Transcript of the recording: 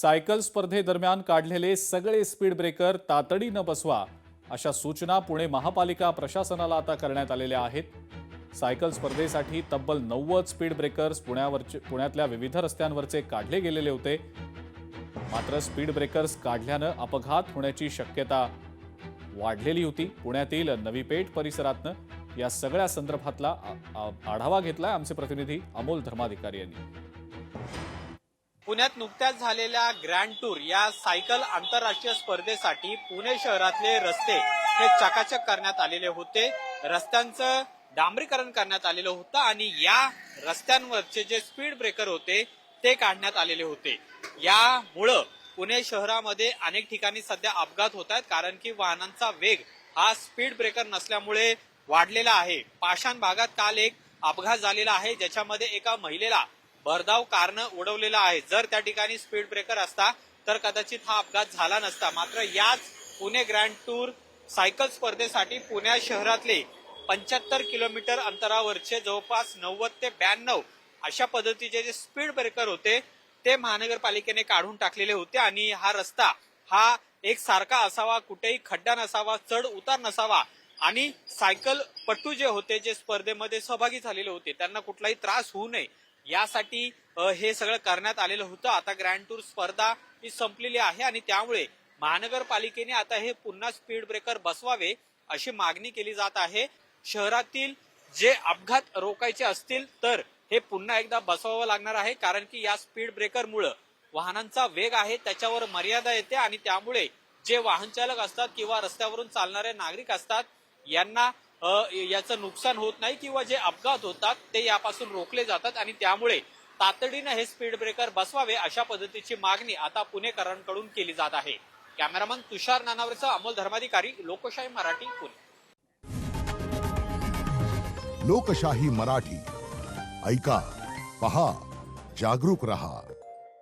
Cycle स्पर्धेदरम्यान काढलेले सगळे स्पीड ब्रेकर तातडीनं बसवा अशा सूचना पुणे महापालिका प्रशासनाला आता करण्यात आलेल्या आहेत। सायकल स्पर्धेसाठी तब्बल 90 स्पीड ब्रेकर्स पुण्यातल्या विविध रस्त्यांवरचे काढले गेलेले होते। मात्र स्पीड ब्रेकर्स काढल्यानं अपघात होण्याची शक्यता वाढलेली होती। पुण्यातील नवी पेठ परिसरातनं या सगळ्या संदर्भातला आढावा घेतलाय आमचे प्रतिनिधी अमोल धर्माधिकारी यांनी। पुण्यात नुकत्याच झालेल्या ग्रँड टूर या सायकल आंतरराष्ट्रीय स्पर्धेसाठी पुणे शहरातले रस्ते हे चकाचक करण्यात आलेले होते। रस्त्यांचं डांबरीकरण करण्यात आलेलं होतं आणि या रस्त्यांवरचे जे स्पीड ब्रेकर होते ते काढण्यात आलेले होते। यामुळं पुणे शहरामध्ये अनेक ठिकाणी सध्या अपघात होत आहेत, कारण की वाहनांचा वेग हा स्पीड ब्रेकर नसल्यामुळे वाढलेला आहे। पाषाण भागात काल एक अपघात झालेला आहे, ज्याच्यामध्ये एका महिलेला भरधाव कारनं उडवलेला आहे। जर त्या ठिकाणी स्पीड ब्रेकर असता तर कदाचित हा अपघात झाला नसता। मात्र याच पुणे ग्रँड टूर सायकल स्पर्धेसाठी पुणे शहरातले 75 किलोमीटर अंतरावरचे जवळपास 90 ते 92 अशा पद्धतीचे जे स्पीड ब्रेकर होते ते महानगरपालिकेने काढून टाकलेले होते आणि हा रस्ता हा एक सारखा असावा, कुठेही खड्डा नसावा, चढ उतार नसावा आणि सायकल पट्टू जे होते, जे स्पर्धेमध्ये सहभागी झालेले होते, त्यांना कुठलाही त्रास होऊ नये यासाठी हे सगळं करण्यात आलेलं होतं। आता ग्रँड टूर स्पर्धा ही संपलेली आहे आणि त्यामुळे महानगरपालिकेने आता हे पुन्हा स्पीड ब्रेकर बसवावे अशी मागणी केली जात आहे। शहरातील जे अपघात रोखायचे असतील तर हे पुन्हा एकदा बसवावं लागणार आहे, कारण की या स्पीड ब्रेकरमुळे वाहनांचा वेग आहे त्याच्यावर मर्यादा येते आणि त्यामुळे जे वाहन चालक असतात किंवा रस्त्यावरून चालणारे नागरिक असतात यांना याचं नुकसान होत नाही किंवा जे अपघात होतात ते यापासून रोखले जातात आणि त्यामुळे तातडीनं हे स्पीड ब्रेकर बसवावे अशा पद्धतीची मागणी आता पुणेकरांकडून केली जात आहे। कॅमेरामन तुषार नानावरेसह अमोल धर्माधिकारी, लोकशाही मराठी, पुणे। लोकशाही मराठी ऐका, पहा, जागरूक रहा।